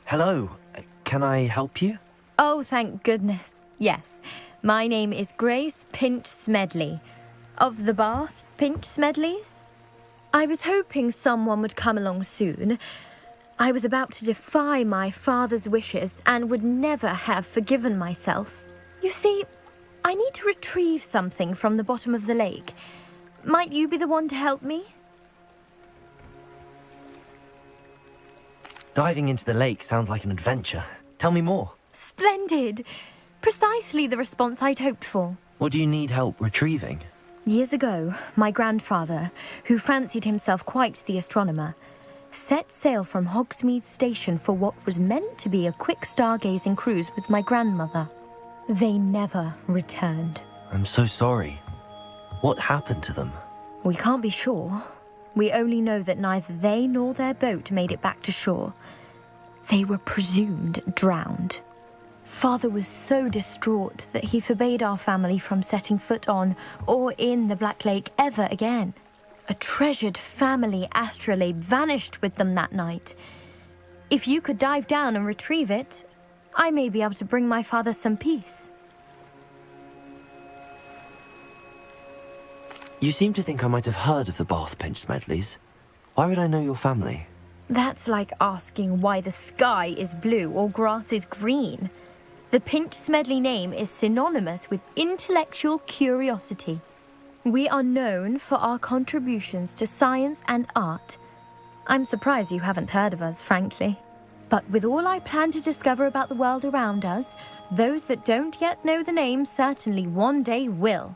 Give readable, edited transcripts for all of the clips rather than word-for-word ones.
Hello. Can I help you? Oh, thank goodness. Yes, my name is Grace Pinch Smedley, of the Bath Pinch Smedleys. I was hoping someone would come along soon. I was about to defy my father's wishes and would never have forgiven myself. You see, I need to retrieve something from the bottom of the lake. Might you be the one to help me? Diving into the lake sounds like an adventure. Tell me more. Splendid! Precisely the response I'd hoped for. What do you need help retrieving? Years ago, my grandfather, who fancied himself quite the astronomer, set sail from Hogsmeade Station for what was meant to be a quick stargazing cruise with my grandmother. They never returned. I'm so sorry. What happened to them? We can't be sure. We only know that neither they nor their boat made it back to shore. They were presumed drowned. Father was so distraught that he forbade our family from setting foot on or in the Black Lake ever again. A treasured family astrolabe vanished with them that night. If you could dive down and retrieve it, I may be able to bring my father some peace. You seem to think I might have heard of the Bath Pinch Smedleys. Why would I know your family? That's like asking why the sky is blue or grass is green. The Pinch Smedley name is synonymous with intellectual curiosity. We are known for our contributions to science and art. I'm surprised you haven't heard of us, frankly. But with all I plan to discover about the world around us, those that don't yet know the name certainly one day will.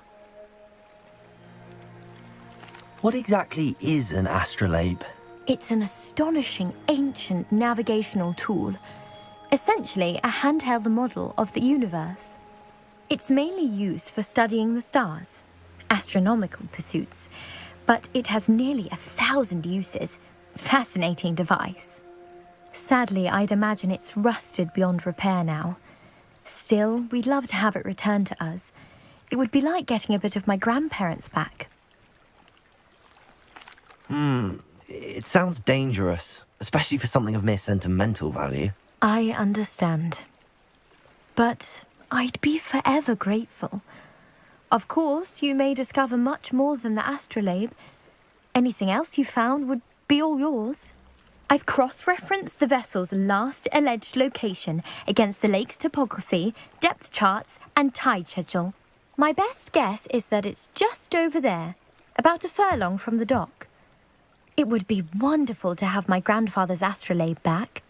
What exactly is an astrolabe? It's an astonishing ancient navigational tool. Essentially a handheld model of the universe. It's mainly used for studying the stars, astronomical pursuits, but it has nearly 1,000 uses. Fascinating device. Sadly, I'd imagine it's rusted beyond repair now. Still, we'd love to have it returned to us. It would be like getting a bit of my grandparents back. It sounds dangerous, especially for something of mere sentimental value. I understand. But I'd be forever grateful. Of course, you may discover much more than the astrolabe. Anything else you found would be all yours. I've cross-referenced the vessel's last alleged location against the lake's topography, depth charts, and tide schedule. My best guess is that it's just over there, about a furlong from the dock. It would be wonderful to have my grandfather's astrolabe back.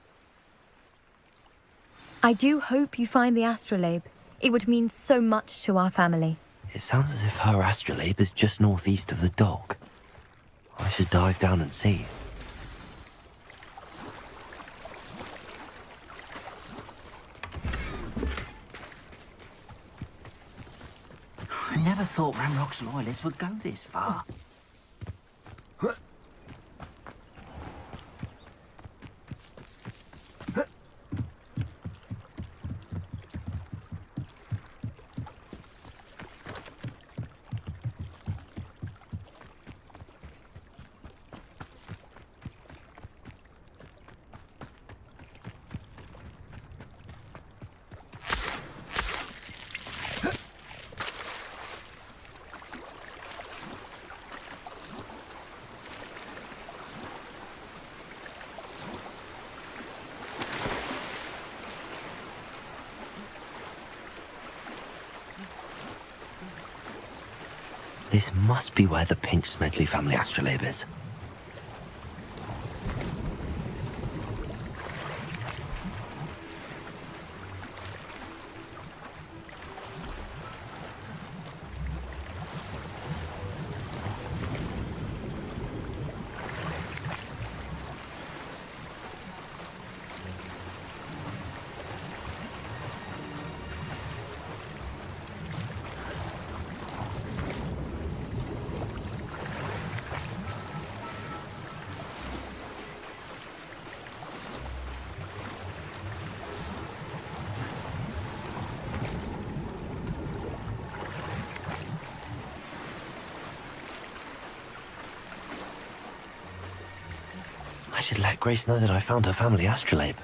I do hope you find the astrolabe. It would mean so much to our family. It sounds as if her astrolabe is just northeast of the dock. I should dive down and see. I never thought Ramrock's loyalists would go this far. This must be where the Pinch Smedley family astrolabe is. I should let Grace know that I found her family astrolabe.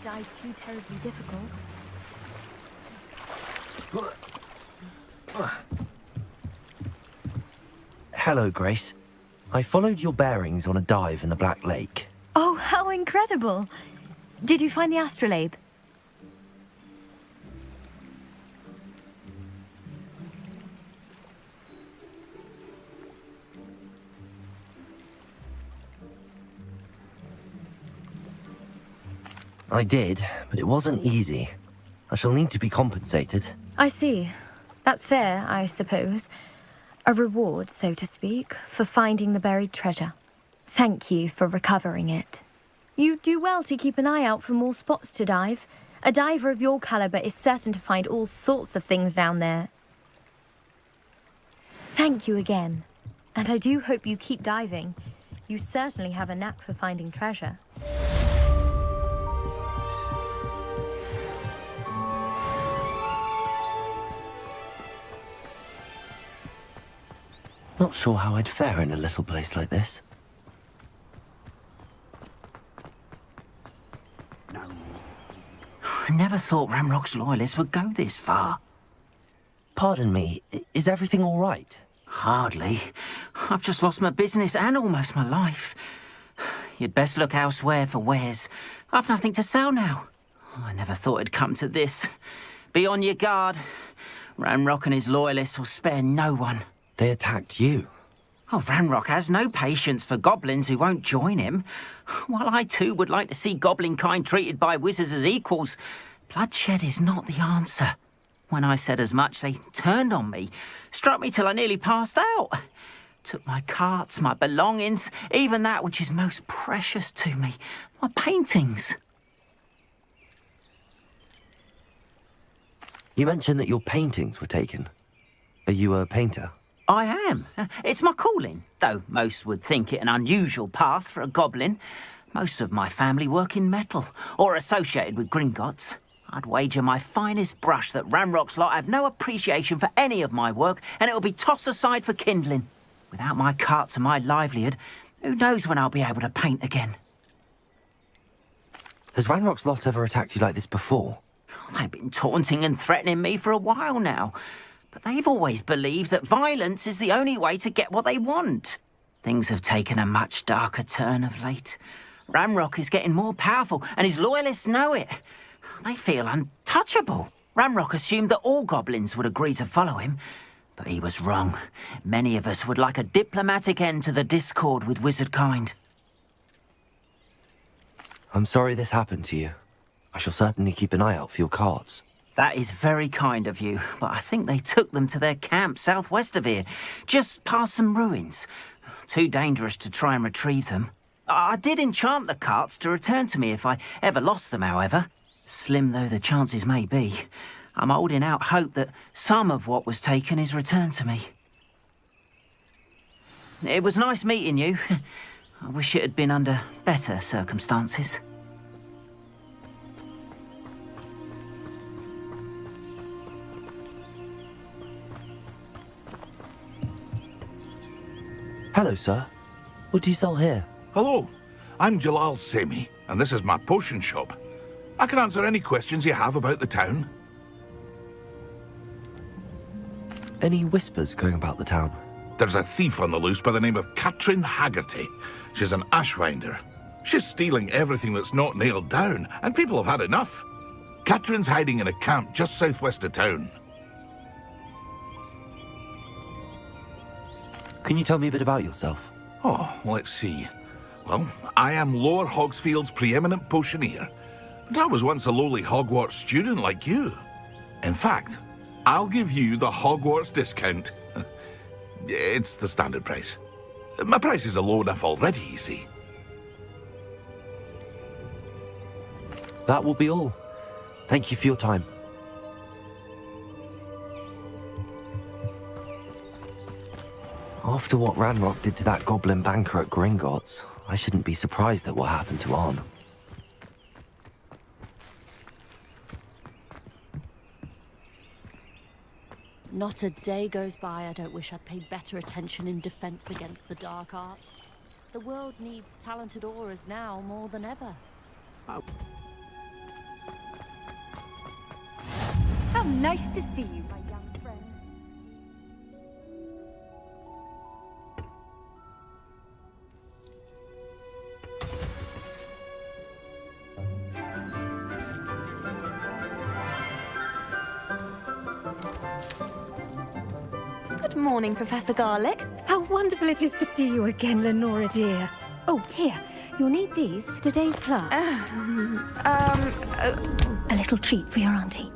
dive too terribly difficult. Hello, Grace. I followed your bearings on a dive in the Black Lake. Oh, how incredible! Did you find the astrolabe? I did, but it wasn't easy. I shall need to be compensated. I see. That's fair, I suppose. A reward, so to speak, for finding the buried treasure. Thank you for recovering it. You do well to keep an eye out for more spots to dive. A diver of your caliber is certain to find all sorts of things down there. Thank you again. And I do hope you keep diving. You certainly have a knack for finding treasure. Not sure how I'd fare in a little place like this. I never thought Ramrock's loyalists would go this far. Pardon me, is everything all right? Hardly. I've just lost my business and almost my life. You'd best look elsewhere for wares. I've nothing to sell now. I never thought it'd come to this. Be on your guard. Ramrock and his loyalists will spare no one. They attacked you. Oh, Ranrock has no patience for goblins who won't join him. While I too would like to see goblin kind treated by wizards as equals, bloodshed is not the answer. When I said as much, they turned on me, struck me till I nearly passed out. Took my carts, my belongings, even that which is most precious to me, my paintings. You mentioned that your paintings were taken. Are you a painter? I am. It's my calling, though most would think it an unusual path for a goblin. Most of my family work in metal, or associated with Gringotts. I'd wager my finest brush that Ramrock's lot have no appreciation for any of my work, and it'll be tossed aside for kindling. Without my carts and my livelihood, who knows when I'll be able to paint again? Has Ranrock's lot ever attacked you like this before? They've been taunting and threatening me for a while now. But they've always believed that violence is the only way to get what they want. Things have taken a much darker turn of late. Ramrock is getting more powerful, and his loyalists know it. They feel untouchable. Ramrock assumed that all goblins would agree to follow him, but he was wrong. Many of us would like a diplomatic end to the discord with wizard kind. I'm sorry this happened to you. I shall certainly keep an eye out for your carts. That is very kind of you, but I think they took them to their camp southwest of here, just past some ruins. Too dangerous to try and retrieve them. I did enchant the carts to return to me if I ever lost them, however. Slim though the chances may be, I'm holding out hope that some of what was taken is returned to me. It was nice meeting you. I wish it had been under better circumstances. Hello, sir. What do you sell here? Hello, I'm Jalal Semi, and this is my potion shop. I can answer any questions you have about the town. Any whispers going about the town? There's a thief on the loose by the name of Katrin Haggerty. She's an ashwinder. She's stealing everything that's not nailed down, and people have had enough. Katrin's hiding in a camp just southwest of town. Can you tell me a bit about yourself? Oh, let's see. Well, I am Lower Hogsfield's preeminent potioneer, but I was once a lowly Hogwarts student like you. In fact, I'll give you the Hogwarts discount. It's the standard price. My prices are low enough already, you see. That will be all. Thank you for your time. After what Ranrock did to that goblin banker at Gringotts, I shouldn't be surprised at what happened to Arn. Not a day goes by I don't wish I'd paid better attention in defense against the dark arts. The world needs talented aurors now more than ever. nice to see you, my young friend. Good morning, Professor Garlick. How wonderful it is to see you again, Lenora dear. Oh, here. You'll need these for today's class. A little treat for your auntie.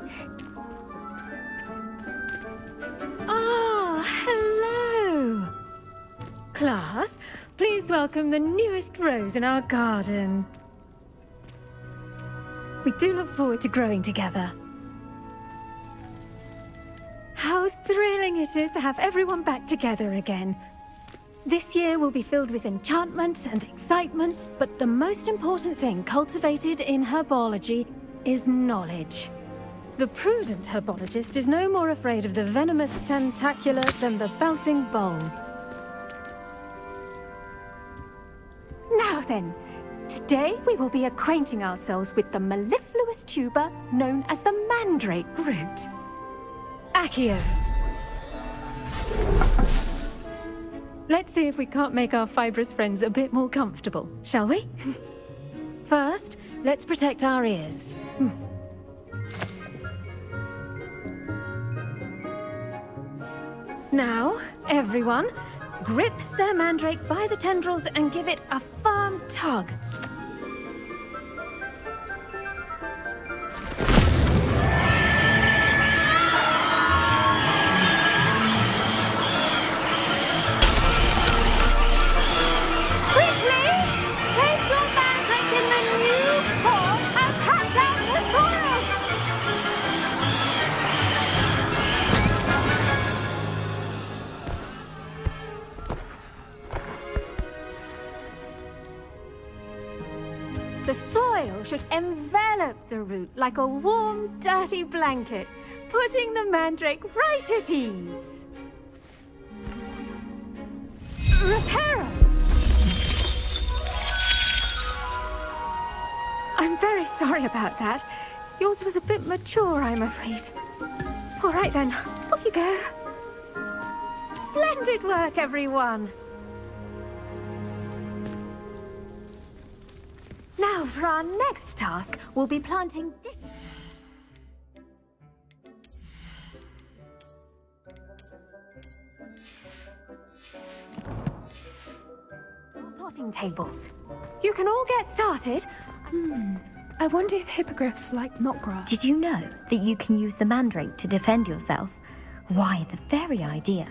Ah, hello. Class, please welcome the newest rose in our garden. We do look forward to growing together. How thrilling it is to have everyone back together again. This year will be filled with enchantment and excitement, but the most important thing cultivated in herbology is knowledge. The prudent herbologist is no more afraid of the venomous tentacula than the bouncing bowl. Now then, today we will be acquainting ourselves with the mellifluous tuber known as the mandrake root. Accio. Let's see if we can't make our fibrous friends a bit more comfortable, shall we? First, let's protect our ears. Now, everyone, grip their mandrake by the tendrils and give it a firm tug. The soil should envelop the root like a warm, dirty blanket, putting the mandrake right at ease. Reparo! I'm very sorry about that. Yours was a bit mature, I'm afraid. All right then, off you go. Splendid work, everyone. Now, for our next task, we'll be planting potting tables. You can all get started. I wonder if hippogriffs like knotgrass. Did you know that you can use the mandrake to defend yourself? Why, the very idea.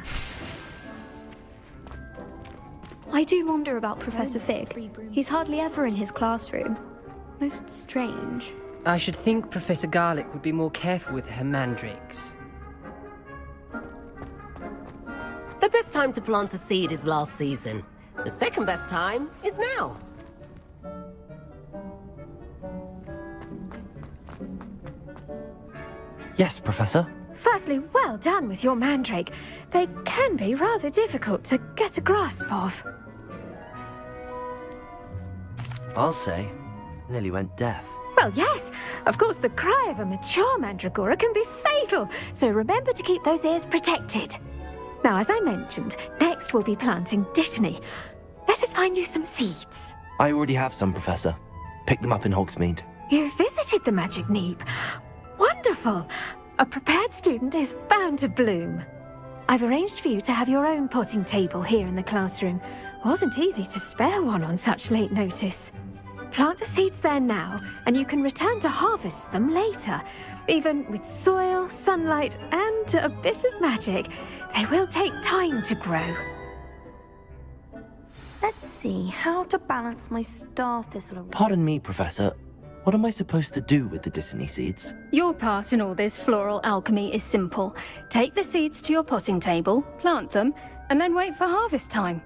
I do wonder about Professor Fig. He's hardly ever in his classroom. Most strange. I should think Professor Garlick would be more careful with her mandrakes. The best time to plant a seed is last season. The second best time is now. Yes, Professor. Firstly, well done with your mandrake. They can be rather difficult to get a grasp of. I'll say. Nearly went deaf. Well, yes. Of course, the cry of a mature mandragora can be fatal, so remember to keep those ears protected. Now, as I mentioned, next we'll be planting dittany. Let us find you some seeds. I already have some, Professor. Picked them up in Hogsmeade. You visited the Magic Neep. Wonderful. A prepared student is bound to bloom. I've arranged for you to have your own potting table here in the classroom. Wasn't easy to spare one on such late notice. Plant the seeds there now, and you can return to harvest them later. Even with soil, sunlight, and a bit of magic, they will take time to grow. Let's see how to balance my star thistle. Pardon me, Professor. What am I supposed to do with the dittany seeds? Your part in all this floral alchemy is simple. Take the seeds to your potting table, plant them, and then wait for harvest time.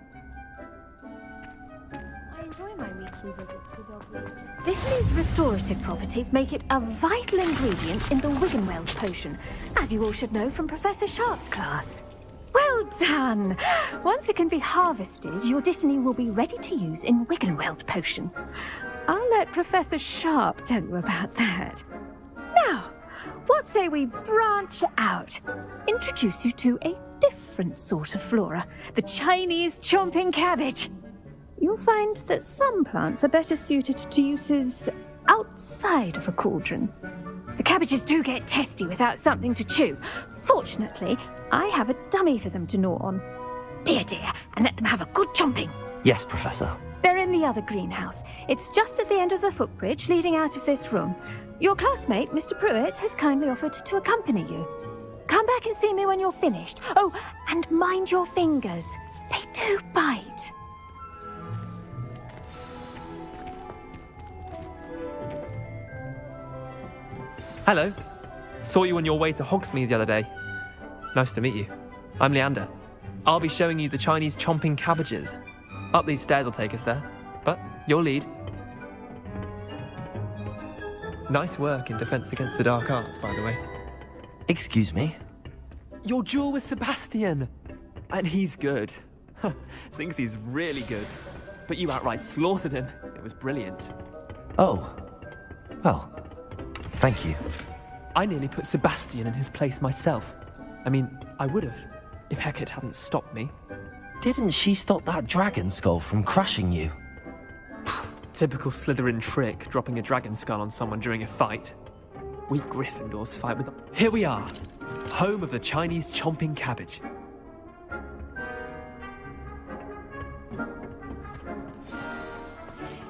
I enjoy my weekly visit to Dogwood. Dittany's restorative properties make it a vital ingredient in the Wiggenweld potion, as you all should know from Professor Sharp's class. Well done! Once it can be harvested, your dittany will be ready to use in Wiggenweld potion. I'll let Professor Sharp tell you about that. Now, what say we branch out? Introduce you to a different sort of flora, the Chinese chomping cabbage. You'll find that some plants are better suited to uses outside of a cauldron. The cabbages do get testy without something to chew. Fortunately, I have a dummy for them to gnaw on. Be a dear and let them have a good chomping. Yes, Professor. They're in the other greenhouse. It's just at the end of the footbridge leading out of this room. Your classmate, Mr. Pruitt, has kindly offered to accompany you. Come back and see me when you're finished. Oh, and mind your fingers. They do bite. Hello. Saw you on your way to Hogsmeade the other day. Nice to meet you. I'm Leander. I'll be showing you the Chinese chomping cabbages. Up these stairs will take us there, but you'll lead. Nice work in Defense Against the Dark Arts, by the way. Excuse me? Your duel with Sebastian! And he's good. Thinks he's really good. But you outright slaughtered him. It was brilliant. Oh. Well, thank you. I nearly put Sebastian in his place myself. I mean, I would have, if Hecate hadn't stopped me. Didn't she stop that dragon skull from crushing you? Typical Slytherin trick, dropping a dragon skull on someone during a fight. We Gryffindors fight with them. Here we are, home of the Chinese chomping cabbage.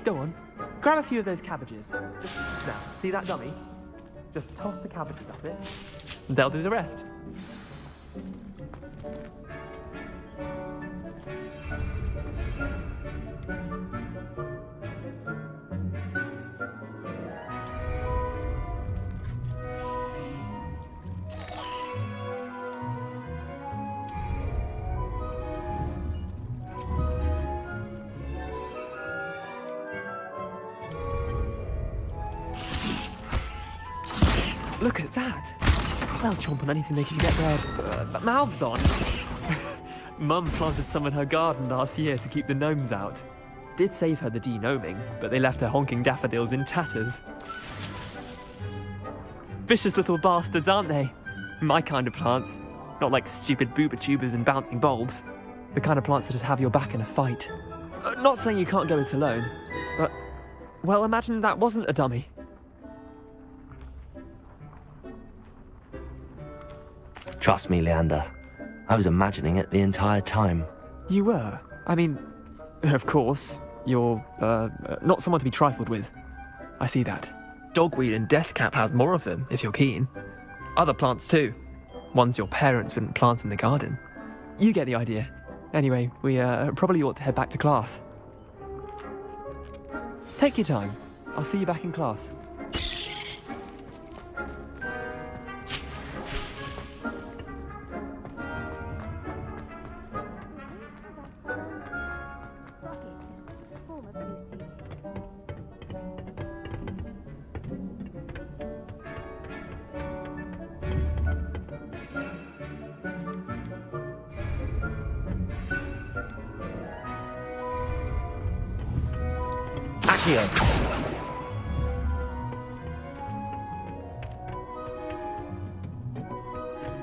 Go on, grab a few of those cabbages. Just now, see that dummy? Just toss the cabbages at it, and they'll do the rest. Look at that! They'll chomp on anything they can get their mouths on. Mum planted some in her garden last year to keep the gnomes out. Did save her the de-gnoming, but they left her honking daffodils in tatters. Vicious little bastards, aren't they? My kind of plants. Not like stupid booba tubers and bouncing bulbs. The kind of plants that just have your back in a fight. Not saying you can't go it alone, but... well, imagine that wasn't a dummy. Trust me, Leander. I was imagining it the entire time. You were? I mean, of course, you're, not someone to be trifled with. I see that. Dogweed and deathcap has more of them, if you're keen. Other plants too. Ones your parents wouldn't plant in the garden. You get the idea. Anyway, we, probably ought to head back to class. Take your time. I'll see you back in class. Accio.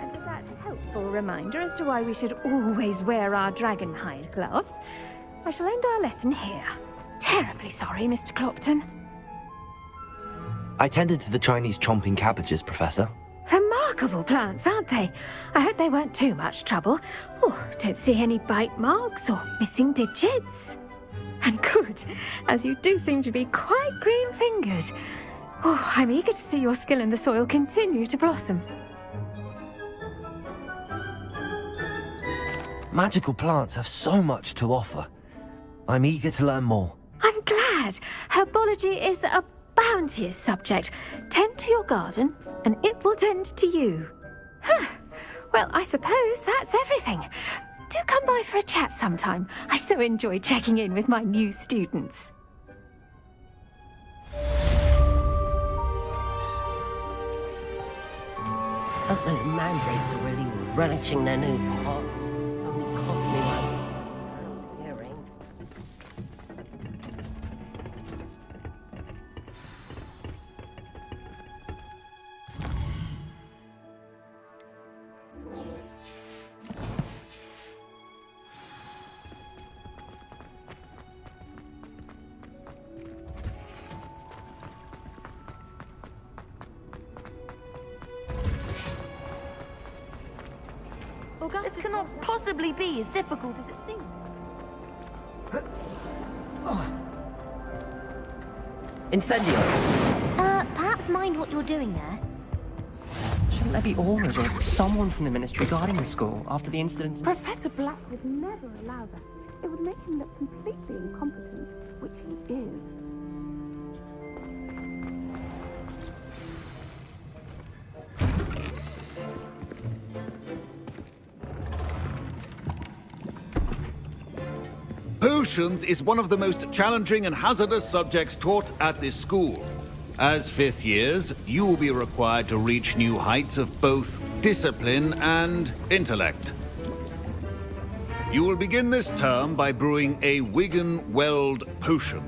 And with that helpful reminder as to why we should always wear our dragon hide gloves, I shall end our lesson here. Terribly sorry, Mr. Clopton. I tended to the Chinese chomping cabbages, Professor. Remarkable plants, aren't they? I hope they weren't too much trouble. Oh, don't see any bite marks or missing digits. And good, as you do seem to be quite green-fingered. Oh, I'm eager to see your skill in the soil continue to blossom. Magical plants have so much to offer. I'm eager to learn more. I'm glad. Herbology is a bounteous subject. Tend to your garden, and it will tend to you. Huh. Well, I suppose that's everything. Do come by for a chat sometime. I so enjoy checking in with my new students. Hope those mandrakes are really relishing their new pot. Only cost me my hearing. This cannot possibly be as difficult as it seems. Incendio! Perhaps mind what you're doing there. Shouldn't there be auras or someone from the ministry guarding the school after the incident? Professor Black would never allow that. It would make him look completely incompetent, which he is. Potions is one of the most challenging and hazardous subjects taught at this school. As fifth years, you will be required to reach new heights of both discipline and intellect. You will begin this term by brewing a Wigan-Weld potion.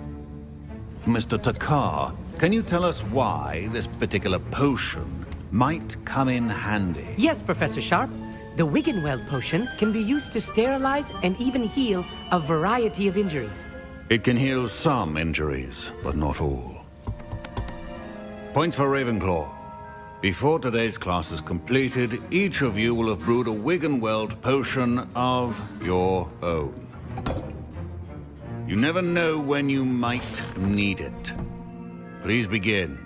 Mr. Takar, can you tell us why this particular potion might come in handy? Yes, Professor Sharp. The Wigan-Weld potion can be used to sterilize and even heal a variety of injuries. It can heal some injuries, but not all. Points for Ravenclaw. Before today's class is completed, each of you will have brewed a Wigan-Weld potion of your own. You never know when you might need it. Please begin.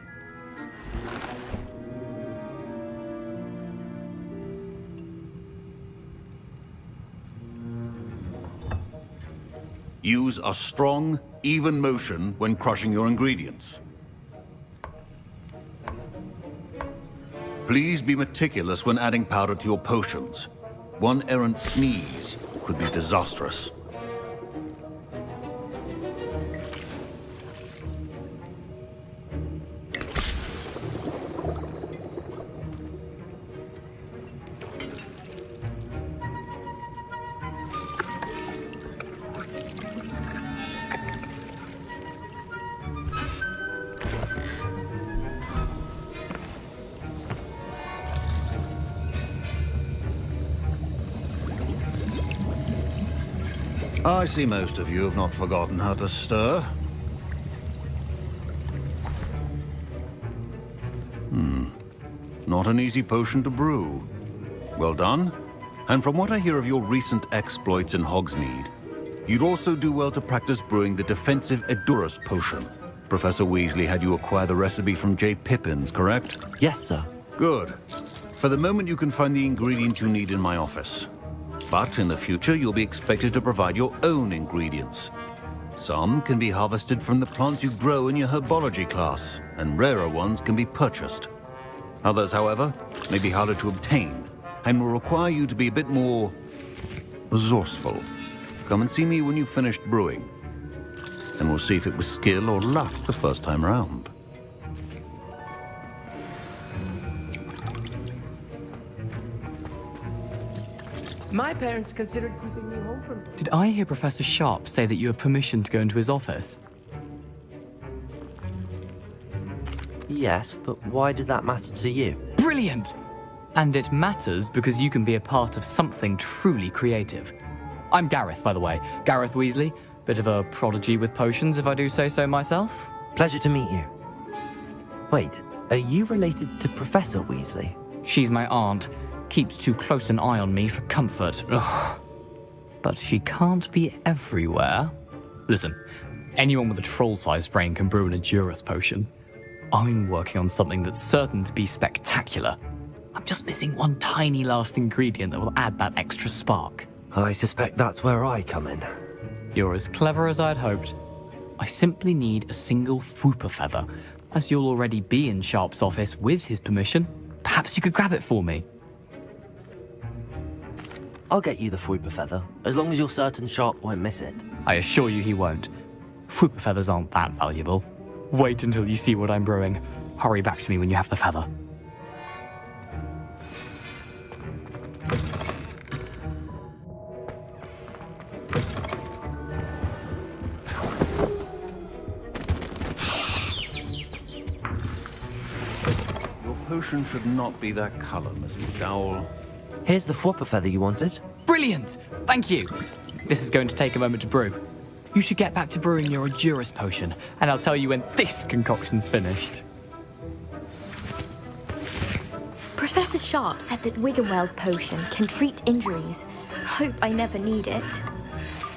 Use a strong, even motion when crushing your ingredients. Please be meticulous when adding powder to your potions. One errant sneeze could be disastrous. I see most of you have not forgotten how to stir. Not an easy potion to brew. Well done. And from what I hear of your recent exploits in Hogsmeade, you'd also do well to practice brewing the defensive Edurus potion. Professor Weasley had you acquire the recipe from J. Pippin's, correct? Yes, sir. Good. For the moment, you can find the ingredients you need in my office. But in the future, you'll be expected to provide your own ingredients. Some can be harvested from the plants you grow in your herbology class, and rarer ones can be purchased. Others, however, may be harder to obtain, and will require you to be a bit more resourceful. Come and see me when you've finished brewing, and we'll see if it was skill or luck the first time round. My parents considered keeping me home from... Did I hear Professor Sharp say that you have permission to go into his office? Yes, but why does that matter to you? Brilliant! And it matters because you can be a part of something truly creative. I'm Gareth, by the way. Gareth Weasley. Bit of a prodigy with potions, if I do say so myself. Pleasure to meet you. Wait, are you related to Professor Weasley? She's my aunt. Keeps too close an eye on me for comfort. Ugh. But she can't be everywhere. Listen, anyone with a troll-sized brain can brew an Edurus potion. I'm working on something that's certain to be spectacular. I'm just missing one tiny last ingredient that will add that extra spark. I suspect that's where I come in. You're as clever as I'd hoped. I simply need a single Fwooper feather. As you'll already be in Sharp's office with his permission, perhaps you could grab it for me. I'll get you the Fwooper feather, as long as you're certain Sharp won't miss it. I assure you he won't. Fwooper feathers aren't that valuable. Wait until you see what I'm brewing. Hurry back to me when you have the feather. Your potion should not be that color, Miss McDowell. Here's the Fwooper feather you wanted. Brilliant! Thank you! This is going to take a moment to brew. You should get back to brewing your Edurus potion, and I'll tell you when this concoction's finished. Professor Sharp said that Wiggenweld potion can treat injuries. Hope I never need it.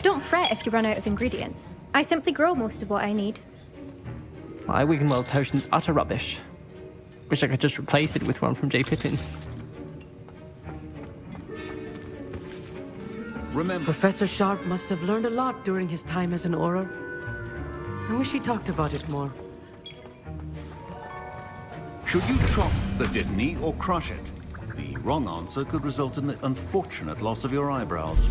Don't fret if you run out of ingredients. I simply grow most of what I need. My Wiggenweld potion's utter rubbish. Wish I could just replace it with one from J. Pippin's. Remember, Professor Sharp must have learned a lot during his time as an Auror. I wish he talked about it more. should you chop the Dittany or crush it? The wrong answer could result in the unfortunate loss of your eyebrows.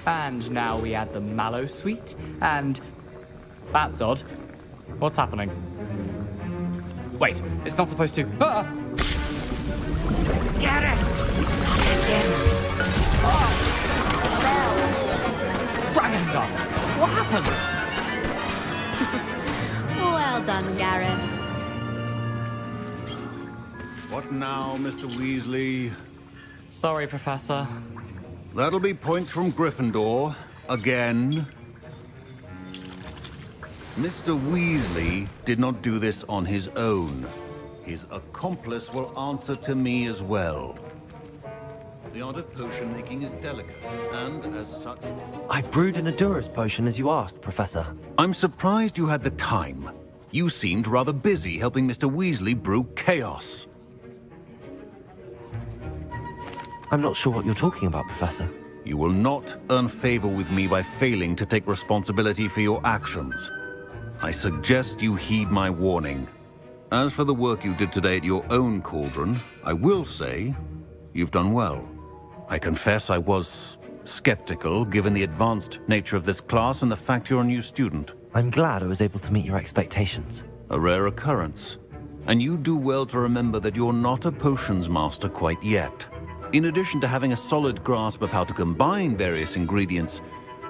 And now we add the mallow sweet, and... That's odd. What's happening? Wait, it's not supposed to... Ah! Get it! Dragonstar! What happened? Well done, Gareth. What now, Mr. Weasley? Sorry, Professor. That'll be points from Gryffindor. Again. Mr. Weasley did not do this on his own. His accomplice will answer to me as well. The art of potion making is delicate, and as such... I brewed an Adura's potion as you asked, Professor. I'm surprised you had the time. You seemed rather busy helping Mr. Weasley brew chaos. I'm not sure what you're talking about, Professor. You will not earn favor with me by failing to take responsibility for your actions. I suggest you heed my warning. As for the work you did today at your own cauldron, I will say you've done well. I confess I was skeptical, given the advanced nature of this class and the fact you're a new student. I'm glad I was able to meet your expectations. A rare occurrence. And you do well to remember that you're not a potions master quite yet. In addition to having a solid grasp of how to combine various ingredients,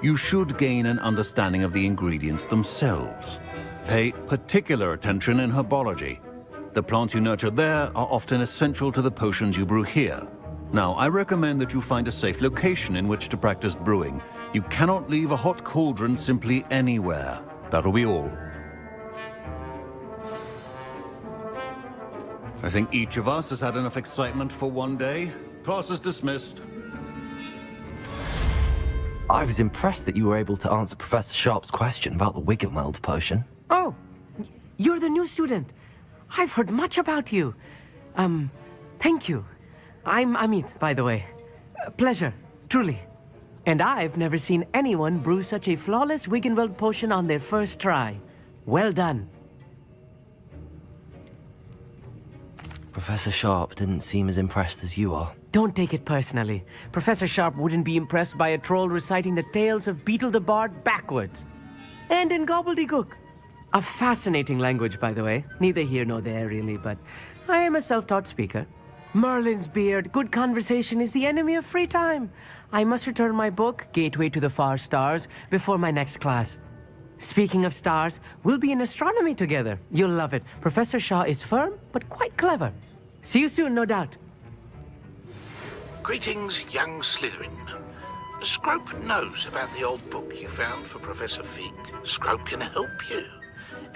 you should gain an understanding of the ingredients themselves. Pay particular attention in herbology. The plants you nurture there are often essential to the potions you brew here. Now, I recommend that you find a safe location in which to practice brewing. You cannot leave a hot cauldron simply anywhere. That'll be all. I think each of us has had enough excitement for one day. Class is dismissed. I was impressed that you were able to answer Professor Sharp's question about the Wiggenweld potion. Oh, you're the new student. I've heard much about you. Thank you. I'm Amit, by the way. Pleasure, truly. And I've never seen anyone brew such a flawless Wiggenweld potion on their first try. Well done. Professor Sharp didn't seem as impressed as you are. Don't take it personally. Professor Sharp wouldn't be impressed by a troll reciting the tales of Beetle the Bard backwards. And in gobbledygook. A fascinating language, by the way. Neither here nor there, really, but I am a self-taught speaker. Merlin's beard, good conversation is the enemy of free time. I must return my book, Gateway to the Far Stars, before my next class. Speaking of stars, we'll be in astronomy together. You'll love it. Professor Shaw is firm, but quite clever. See you soon, no doubt. Greetings, young Slytherin. Scrope knows about the old book you found for Professor Fig. Scrope can help you.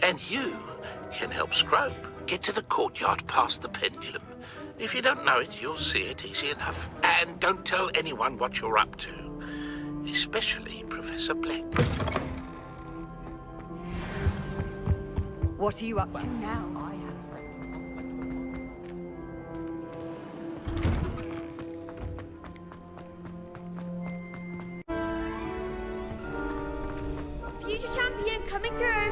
And you can help Scrope get to the courtyard past the pendulum. If you don't know it, you'll see it easy enough. And don't tell anyone what you're up to. Especially Professor Black. What are you up to now? Future champion coming through.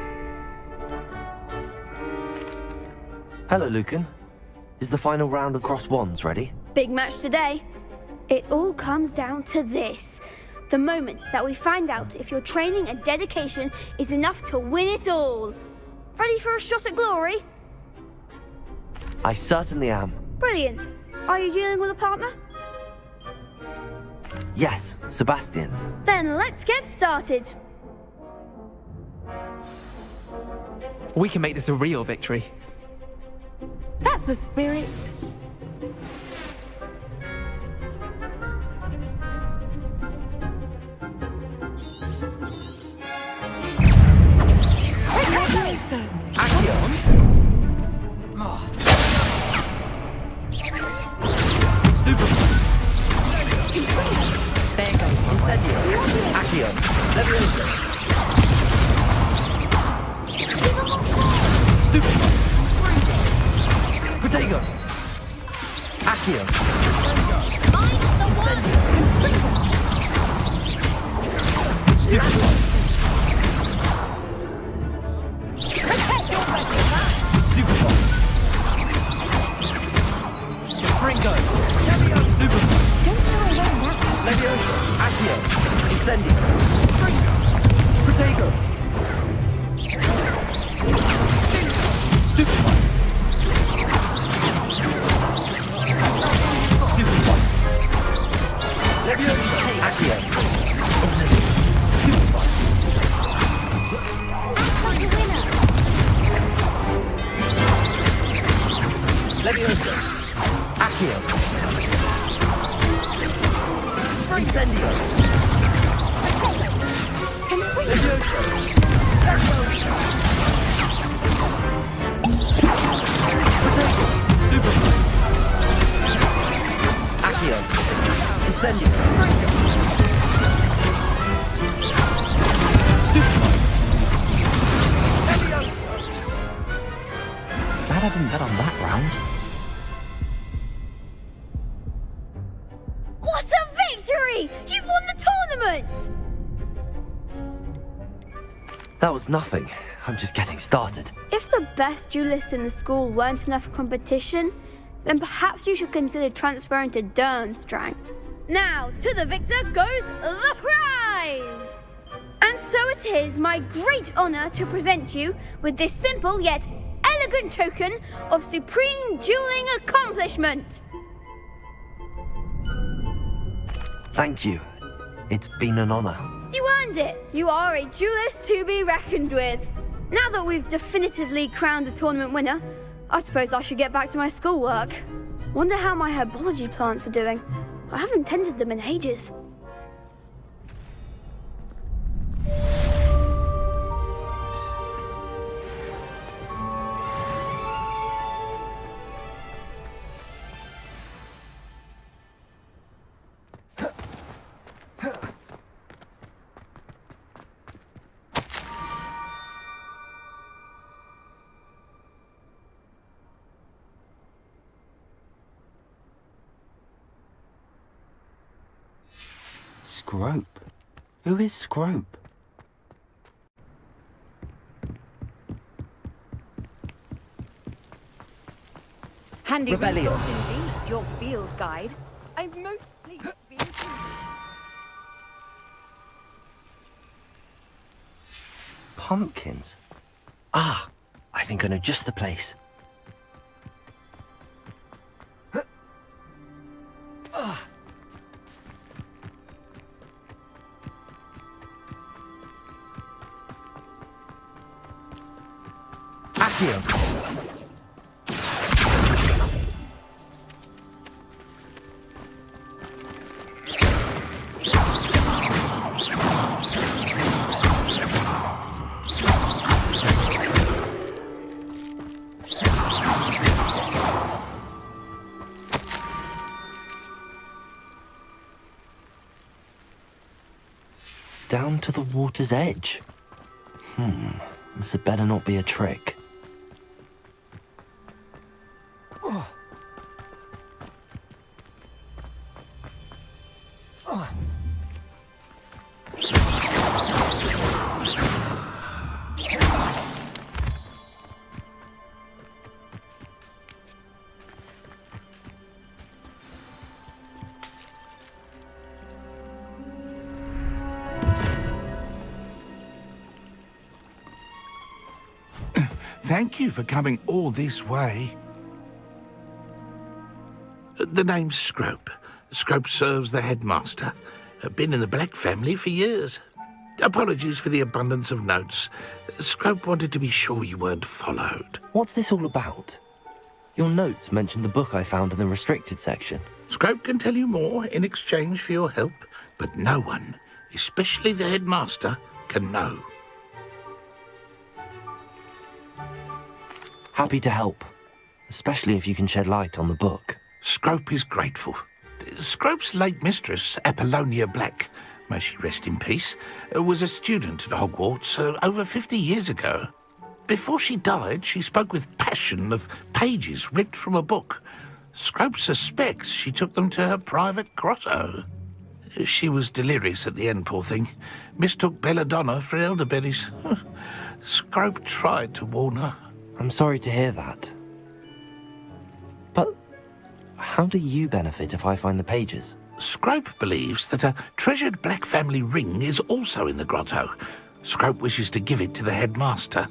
Hello, Lucan. Is the final round of Cross Wands ready? Big match today. It all comes down to this. The moment that we find out if your training and dedication is enough to win it all. Ready for a shot at glory? I certainly am. Brilliant. Are you dealing with a partner? Yes, Sebastian. Then let's get started. We can make this a real victory. That's the spirit. Vengo, incendio, accio, levioso. Stupid. Protego. Accio. Incendio. Stupid. Stupid. Fringo. Stupid. Levioso, accio, incendio. Protego. Stupefy. Stupefy. Levioso, accio, incendio. Stupefy. Levioso, accio. Incendio. Levioso. Protego. Stupefy. Accio. Incendio. Stupefy. Levioso. Glad I didn't bet on that round. What a victory! You've won the tournament! That was nothing. I'm just getting started. If the best duelists in the school weren't enough for competition, then perhaps you should consider transferring to Durmstrang. Now, to the victor goes the prize! And so it is my great honour to present you with this simple yet elegant token of supreme dueling accomplishment. Thank you. It's been an honor. You earned it! You are a duelist to be reckoned with. Now that we've definitively crowned the tournament winner, I suppose I should get back to my schoolwork. Wonder how my herbology plants are doing. I haven't tended them in ages. Scrope? Who is Scrope? Handy Rebellion. resource indeed, your field guide. I'm most pleased to be included. Pumpkins? Ah, I think I know just the place. Accio. Down to the water's edge. This had better not be a trick. Thank you for coming all this way. The name's Scrope. Scrope serves the headmaster. Been in the Black family for years. Apologies for the abundance of notes. Scrope wanted to be sure you weren't followed. What's this all about? Your notes mentioned the book I found in the restricted section. Scrope can tell you more in exchange for your help, but no one, especially the headmaster, can know. Happy to help, especially if you can shed light on the book. Scrope is grateful. Scrope's late mistress, Apollonia Black, may she rest in peace, was a student at Hogwarts over 50 years ago. Before she died, she spoke with passion of pages ripped from a book. Scrope suspects she took them to her private grotto. She was delirious at the end, poor thing. Mistook belladonna for elderberries. Scrope tried to warn her. I'm sorry to hear that. But how do you benefit if I find the pages? Scrope believes that a treasured Black family ring is also in the grotto. Scrope wishes to give it to the headmaster.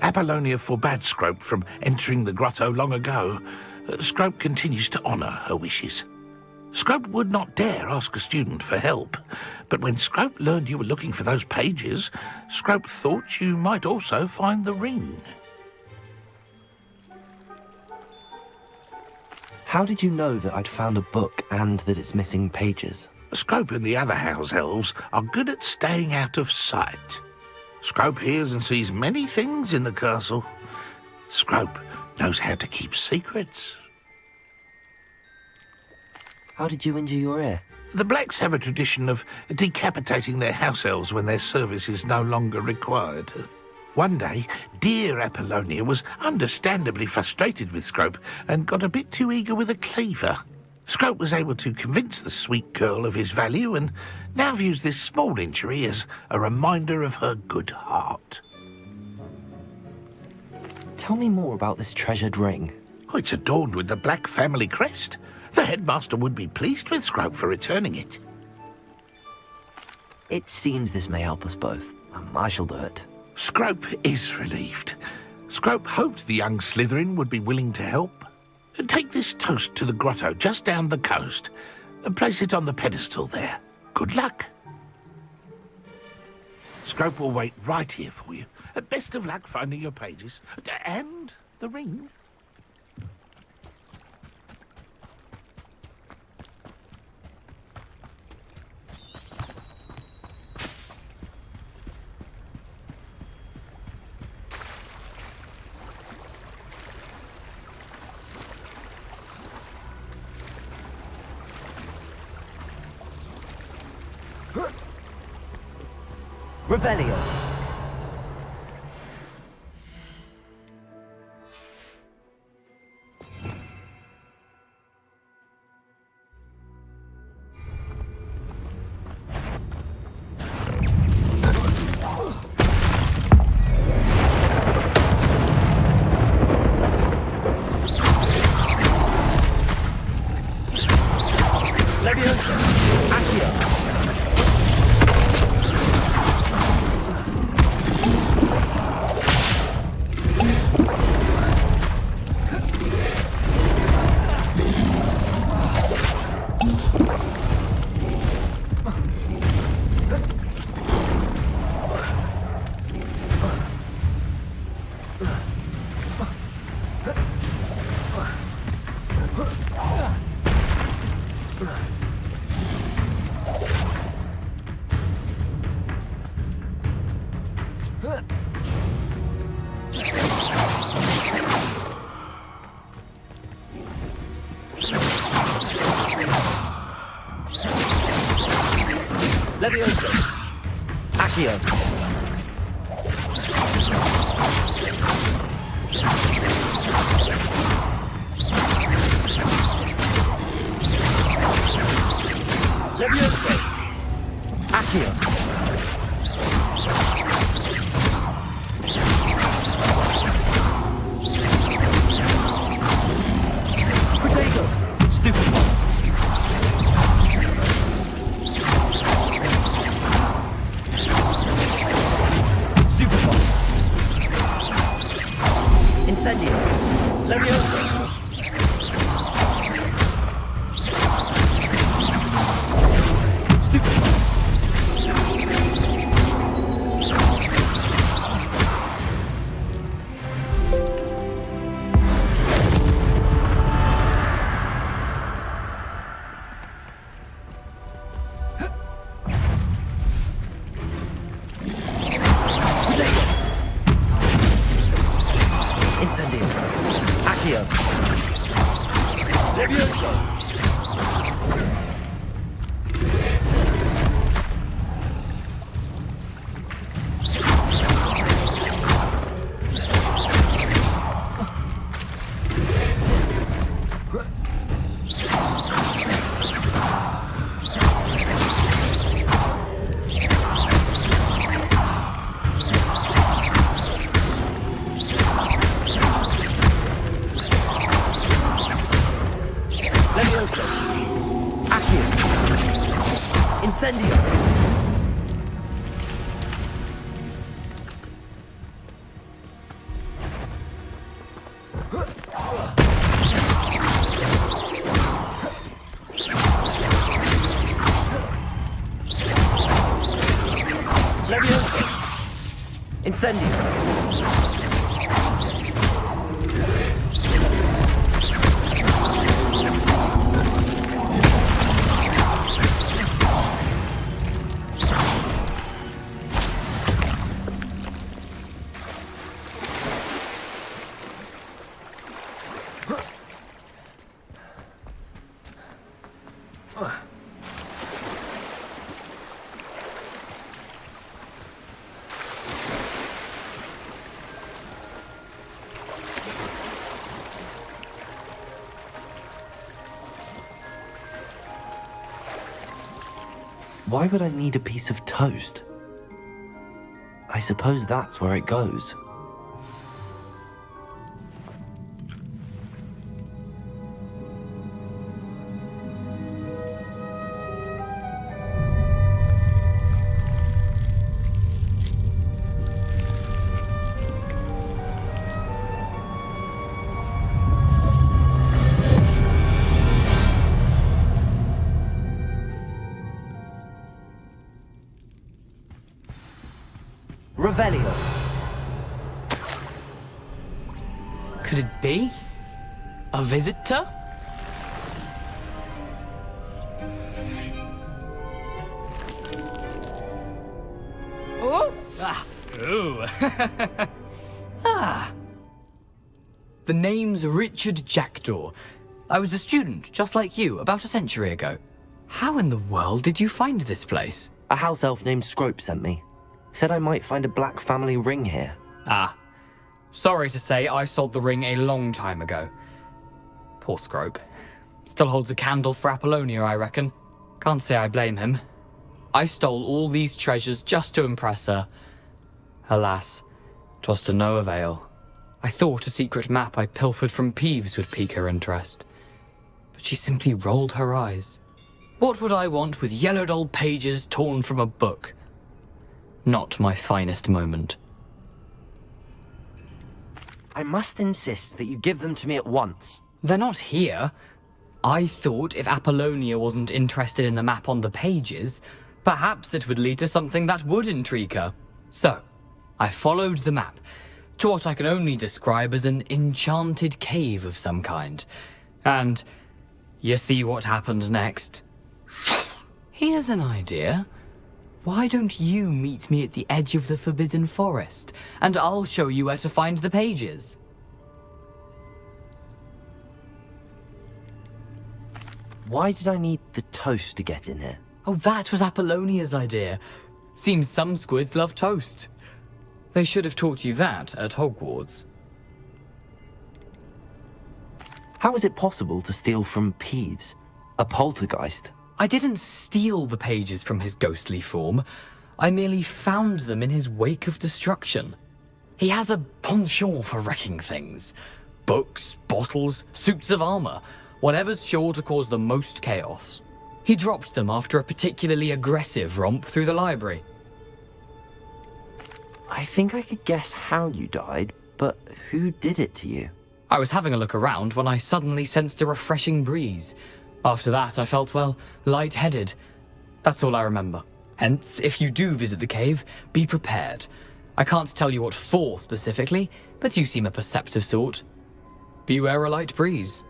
Apollonia forbade Scrope from entering the grotto long ago. Scrope continues to honour her wishes. Scrope would not dare ask a student for help, but when Scrope learned you were looking for those pages, Scrope thought you might also find the ring. How did you know that I'd found a book and that it's missing pages? Scrope and the other house elves are good at staying out of sight. Scrope hears and sees many things in the castle. Scrope knows how to keep secrets. How did you injure your ear? The Blacks have a tradition of decapitating their house elves when their service is no longer required. One day, dear Apollonia was understandably frustrated with Scrope and got a bit too eager with a cleaver. Scrope was able to convince the sweet girl of his value and now views this small injury as a reminder of her good heart. Tell me more about this treasured ring. Oh, it's adorned with the Black family crest. The headmaster would be pleased with Scrope for returning it. It seems this may help us both. I shall do it. Scrope is relieved. Scrope hoped the young Slytherin would be willing to help. Take this toast to the grotto just down the coast and place it on the pedestal there. Good luck. Scrope will wait right here for you. Best of luck finding your pages. And the ring. Revelio. Leviosa. Accio. Leviosa. Accio. Protego. Stupid. Incendio. Why would I need a piece of toast? I suppose that's where it goes. Revelio. Could it be? A visitor? Oh! Ah! Ooh! Ah! The name's Richard Jackdaw. I was a student, just like you, about a century ago. How in the world did you find this place? A house elf named Scrope sent me. Said I might find a black family ring here. Ah. Sorry to say, I sold the ring a long time ago. Poor Scrope. Still holds a candle for Apollonia, I reckon. Can't say I blame him. I stole all these treasures just to impress her. Alas, 'twas to no avail. I thought a secret map I pilfered from Peeves would pique her interest. But she simply rolled her eyes. What would I want with yellowed old pages torn from a book? Not my finest moment. I must insist that you give them to me at once. They're not here. I thought if Apollonia wasn't interested in the map on the pages, perhaps it would lead to something that would intrigue her. So, I followed the map to what I can only describe as an enchanted cave of some kind. And you see what happened next? Here's an idea. Why don't you meet me at the edge of the Forbidden Forest, and I'll show you where to find the pages. Why did I need the toast to get in here? Oh, that was Apollonia's idea. Seems some squids love toast. They should have taught you that at Hogwarts. How is it possible to steal from Peeves, a poltergeist? I didn't steal the pages from his ghostly form. I merely found them in his wake of destruction. He has a penchant for wrecking things. Books, bottles, suits of armor, whatever's sure to cause the most chaos. He dropped them after a particularly aggressive romp through the library. I think I could guess how you died, but who did it to you? I was having a look around when I suddenly sensed a refreshing breeze. After that, I felt, well, lightheaded. That's all I remember. Hence, if you do visit the cave, be prepared. I can't tell you what for specifically, but you seem a perceptive sort. Beware a light breeze.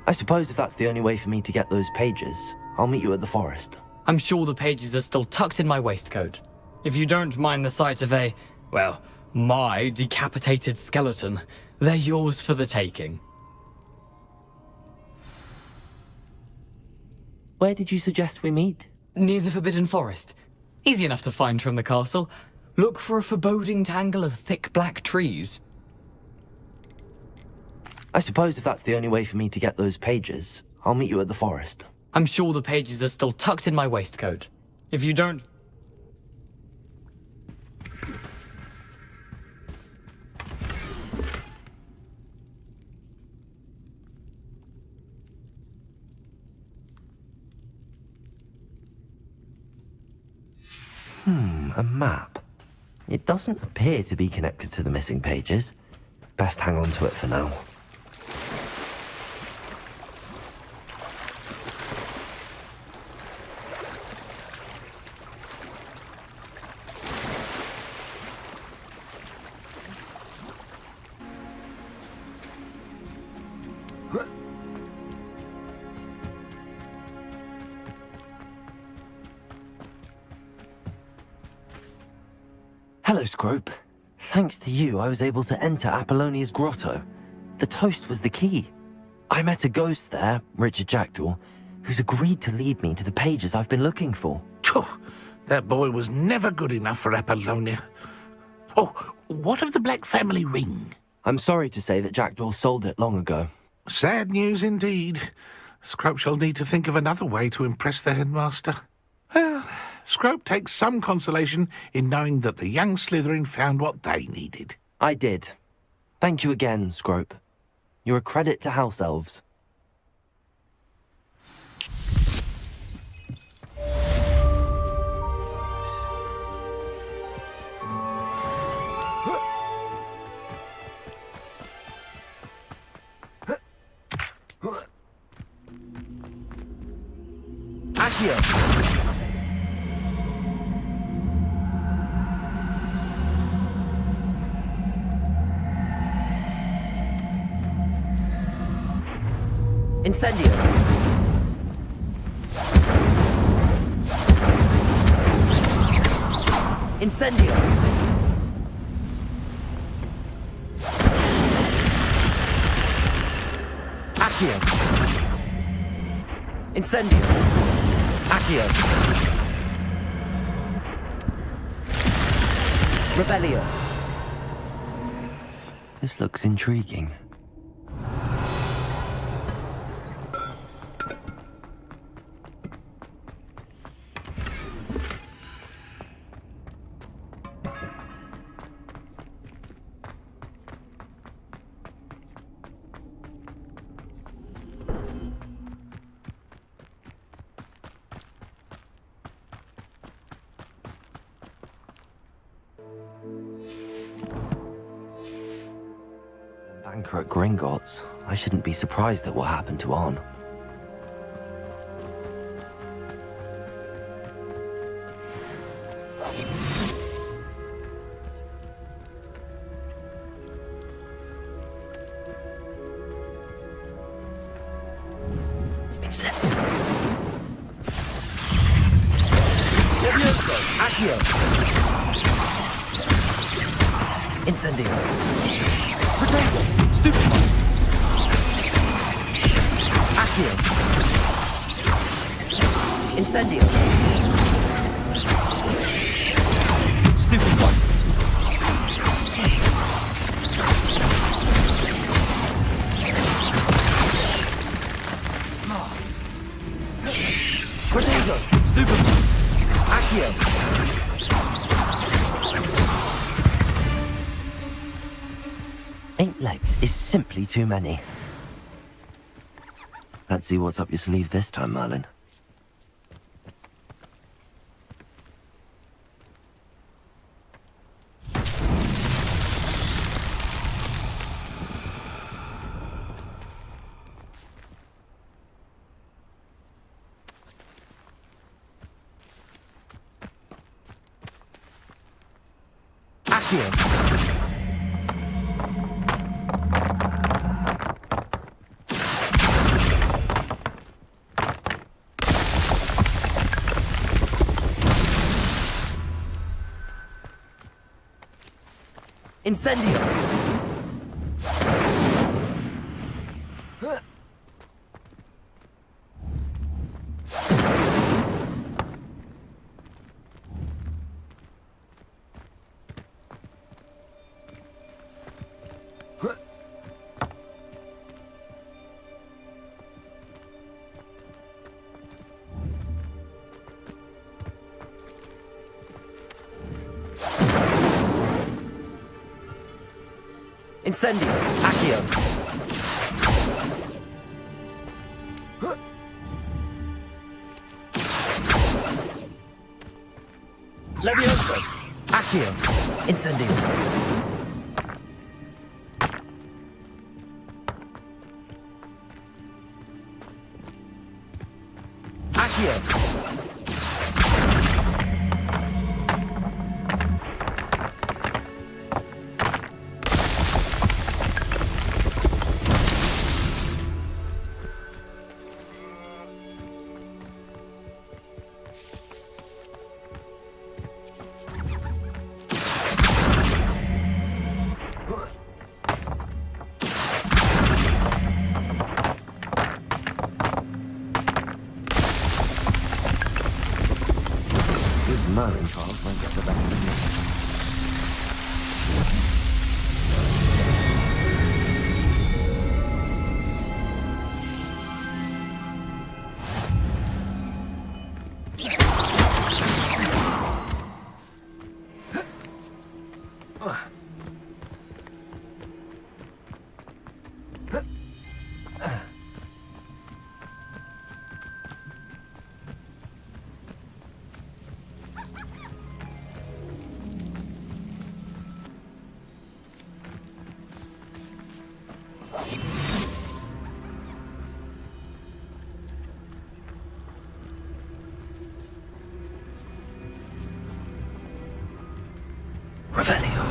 I suppose if that's the only way for me to get those pages, I'll meet you at the forest. I'm sure the pages are still tucked in my waistcoat. If you don't mind the sight of a, well, my decapitated skeleton, they're yours for the taking. Where did you suggest we meet? Near the Forbidden Forest. Easy enough to find from the castle. Look for a foreboding tangle of thick black trees. I suppose if that's the only way for me to get those pages, I'll meet you at the forest. I'm sure the pages are still tucked in my waistcoat. If you don't... A map. It doesn't appear to be connected to the missing pages. Best hang on to it for now. Hello, Scrope. Thanks to you, I was able to enter Apollonia's grotto. The toast was the key. I met a ghost there, Richard Jackdaw, who's agreed to lead me to the pages I've been looking for. That boy was never good enough for Apollonia. Oh, what of the Black family ring? I'm sorry to say that Jackdaw sold it long ago. Sad news indeed. Scrope shall need to think of another way to impress the headmaster. Well, Scrope takes some consolation in knowing that the young Slytherin found what they needed. I did. Thank you again, Scrope. You're a credit to House Elves. Accio! Incendio! Incendio! Accio! Incendio! Accio! Rebellio! This looks intriguing. Banker at Gringotts. I shouldn't be surprised at what happened to On. Accio! Incendio! Protego! Stupefy! Accio! Incendio! Stupefy! Protego! Stupefy! Accio! Eight legs is simply too many. Let's see what's up your sleeve this time, Merlin. Accio! Incendio! Incendio. Accio. Levioso. Accio. Incendio. Accio. This Merlin child won't get the best of me. Revelio.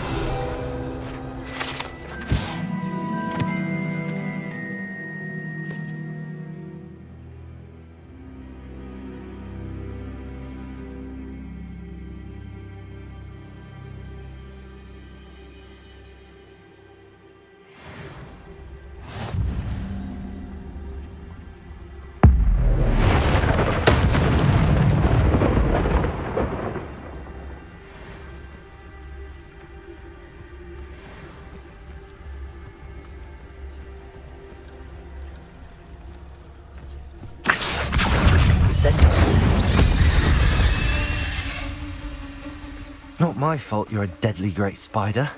Not my fault you're a deadly great spider.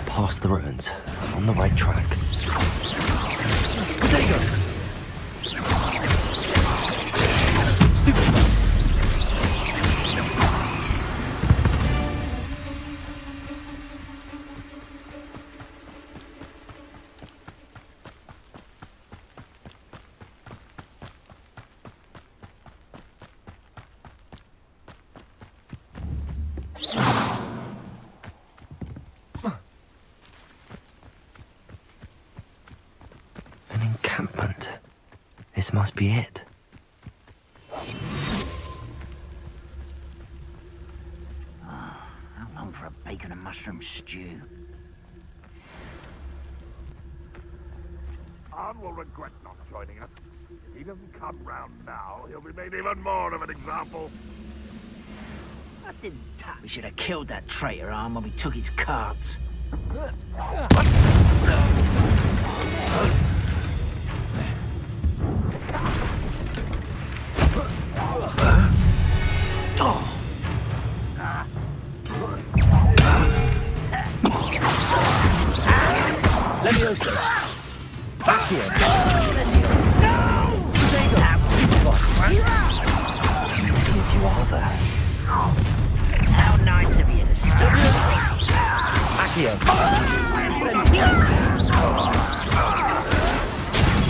Past the ruins, on the right track. There you go! An encampment. This must be it. How long for a bacon and mushroom stew? Arn will regret not joining us. If he doesn't come round now, he'll be made even more of an example. I didn't tell. We should have killed that traitor Arn when we took his carts. Levioso. Back here. If you are there. How nice of you to stop. Accio.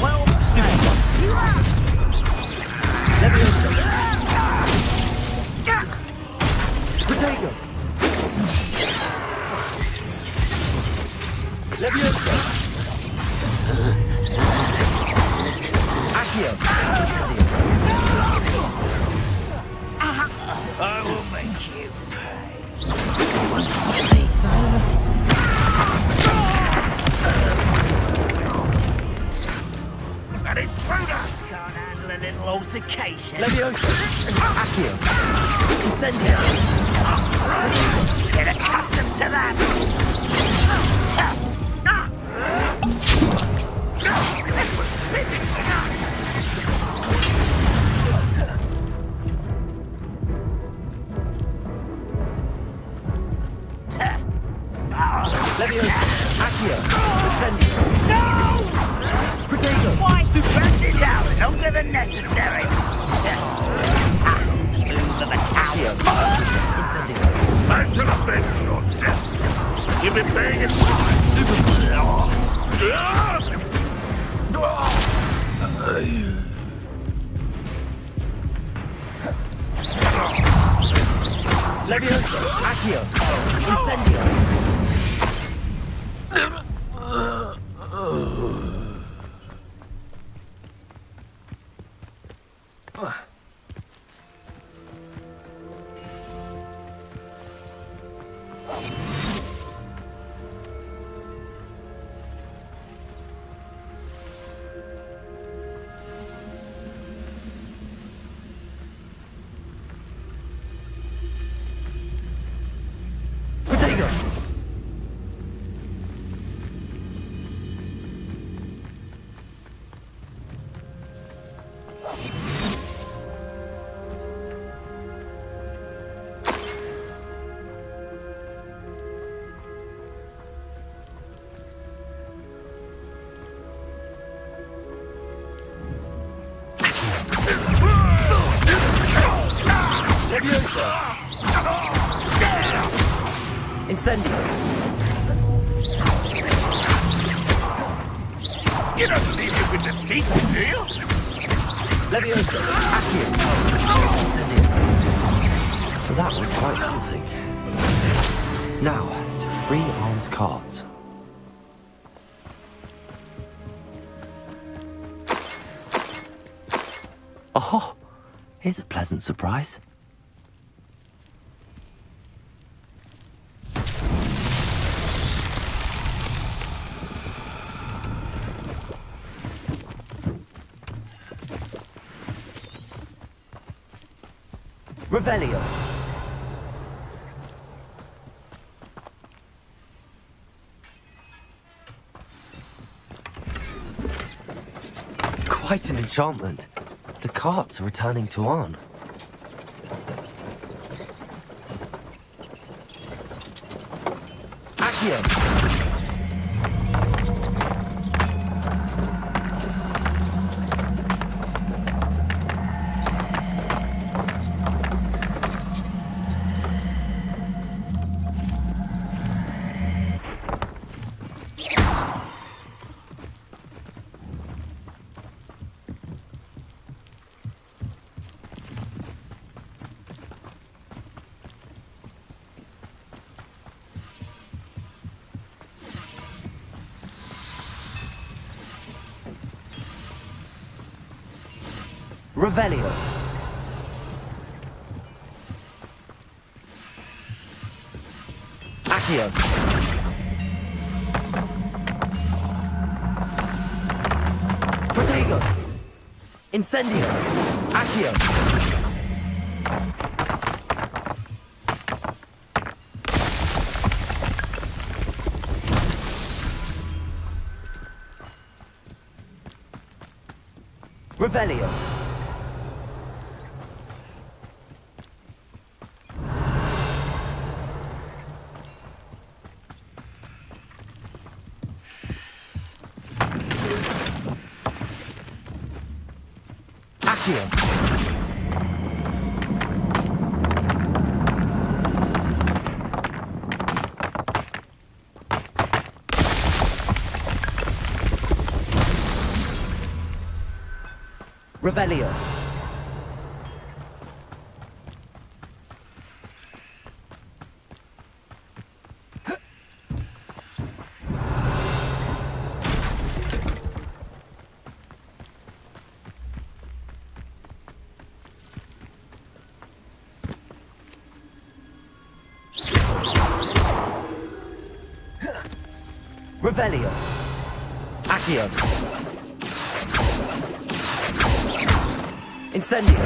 Well, stupid one. Levioso. Protego. Levioso. Accio. I will make you pay. An intruder! Can't handle a little altercation. Levioso. Accio. Incendio. Get accustomed to that. Leviosa! Accio! Incendio! No! Protego! Why stretch this out longer than necessary? Move the battalion. Incendio! I shall avenge your death. You've been paying it fine. Leviosa! Accio! Incendio! Protego! Leviosa! Incendio! You don't believe you can defeat me, do you? Leviosa! Accio! Incendio! So that was quite something. Now, to free Arm's cards. Oh, here's a pleasant surprise. Revelio. Quite an enchantment. The carts are returning to Arn. Accio. Revelio. Accio. Protego. Incendio. Accio. Revelio. Accio. Revelio. Revelio. Accio. Incendio.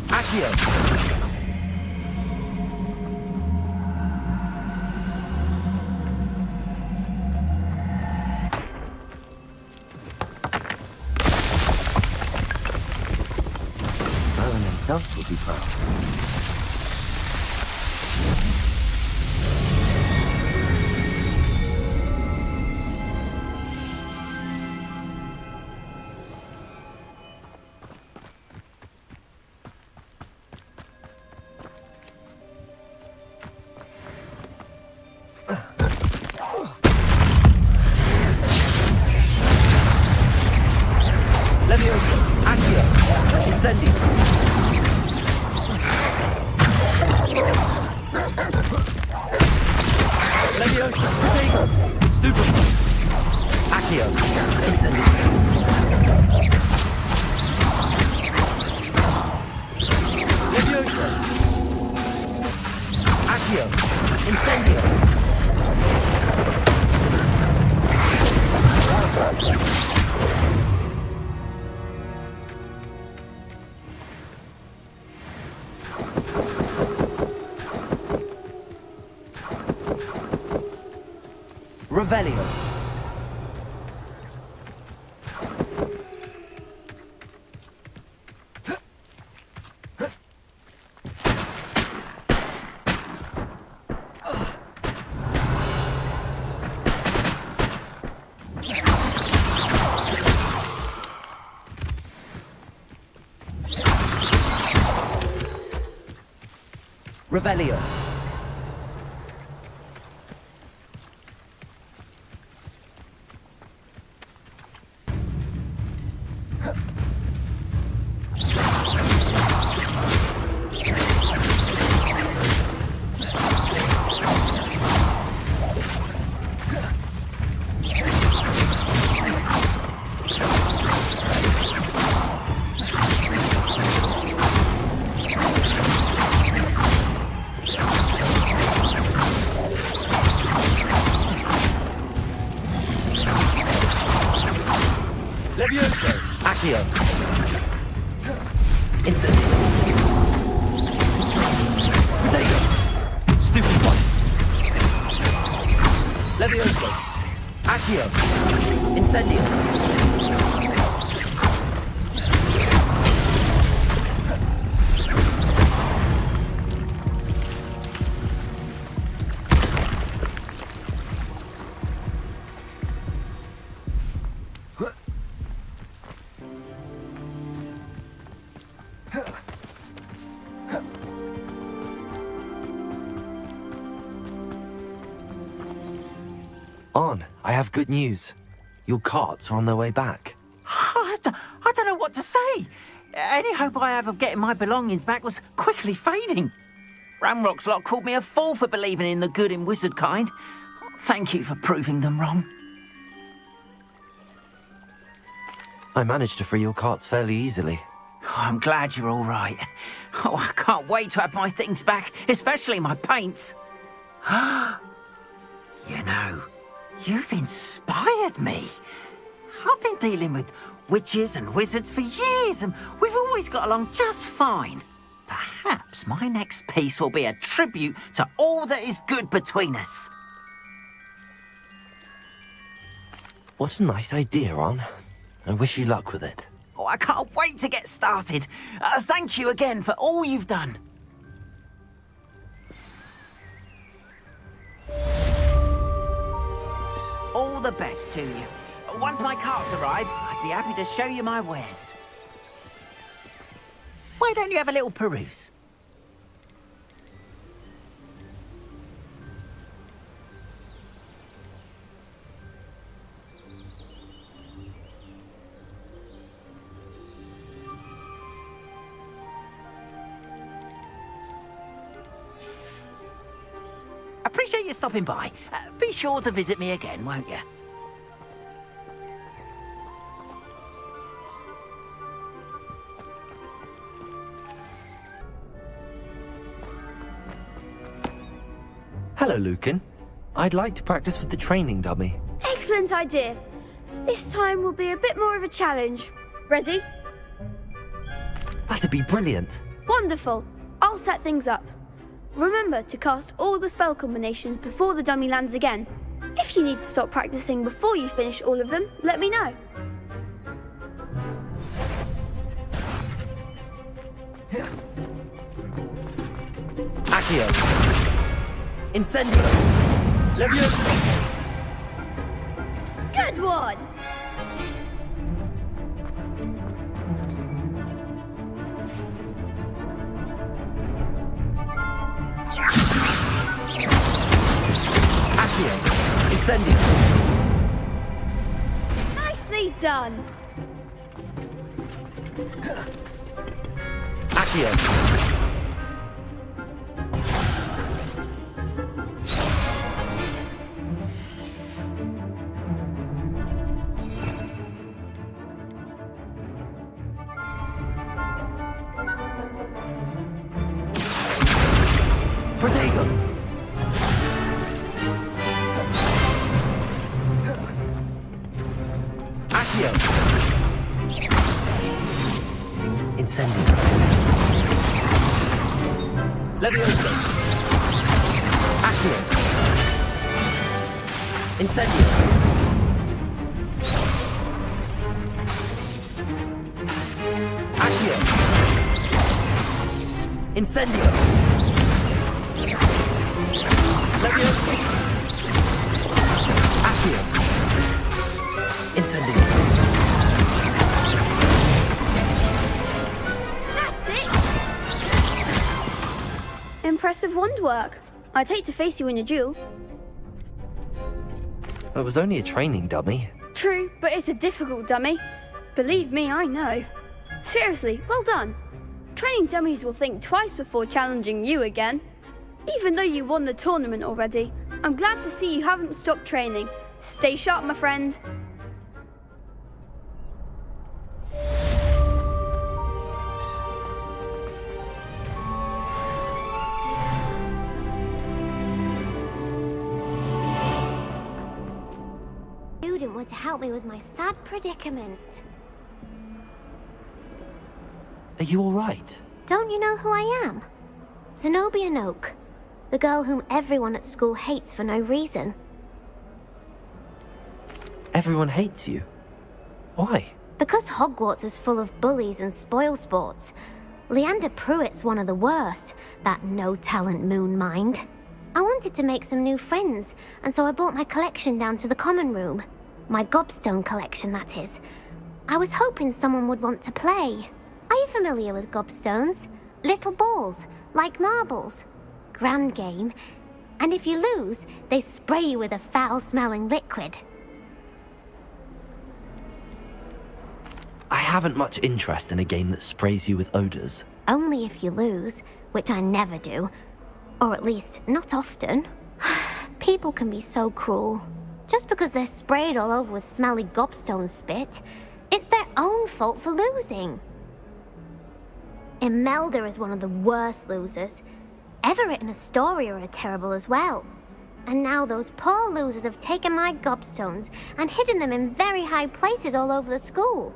Accio. Merlin himself would be proud. Leviosa! Protego! Stupefy! Accio! Incendio! Leviosa! Accio! Incendio! Revelio. Revelio. Levioso! Accio! Incendio! Protego! Stupefy! Levioso! Accio! Incendio! On, I have good news. Your carts are on their way back. I don't know what to say. Any hope I have of getting my belongings back was quickly fading. Ramrock's lot called me a fool for believing in the good in wizard kind. Thank you for proving them wrong. I managed to free your carts fairly easily. Oh, I'm glad you're all right. Oh, I can't wait to have my things back, especially my paints. You know, you've inspired me. I've been dealing with witches and wizards for years, and we've always got along just fine. Perhaps my next piece will be a tribute to all that is good between us. What a nice idea, On. I wish you luck with it. Oh, I can't wait to get started. Thank you again for all you've done. All the best to you. Once my carts arrive, I'd be happy to show you my wares. Why don't you have a little peruse? Appreciate you stopping by. Be sure to visit me again, won't you? Hello, Lucan. I'd like to practice with the training dummy. Excellent idea. This time will be a bit more of a challenge. Ready? That'd be brilliant. Wonderful. I'll set things up. Remember to cast all the spell combinations before the dummy lands again. If you need to stop practicing before you finish all of them, let me know. Accio! Incendio! Leviosa! Good one! Accio! Incendio! Nicely done! Accio! Incendio. Leviosa. Accio. Incendio. Accio. Incendio. Leviosa. Accio. Incendio. Impressive wand work. I'd hate to face you in a duel. It was only a training dummy. True, but it's a difficult dummy. Believe me, I know. Seriously, well done. Training dummies will think twice before challenging you again. Even though you won the tournament already, I'm glad to see you haven't stopped training. Stay sharp, my friend. Student were to help me with my sad predicament. Are you all right? Don't you know who I am? Zenobia Noak, the girl whom everyone at school hates for no reason. Everyone hates you. Why? Because Hogwarts is full of bullies and spoilsports. Leander Pruitt's one of the worst, that no-talent moon mind. I wanted to make some new friends, and so I brought my collection down to the common room. My gobstone collection, that is. I was hoping someone would want to play. Are you familiar with gobstones? Little balls, like marbles. Grand game. And if you lose, they spray you with a foul-smelling liquid. I haven't much interest in a game that sprays you with odors. Only if you lose, which I never do. Or at least, not often. People can be so cruel. Just because they're sprayed all over with smelly gobstone spit, it's their own fault for losing. Imelda is one of the worst losers. Everett and Astoria are terrible as well. And now those poor losers have taken my gobstones and hidden them in very high places all over the school.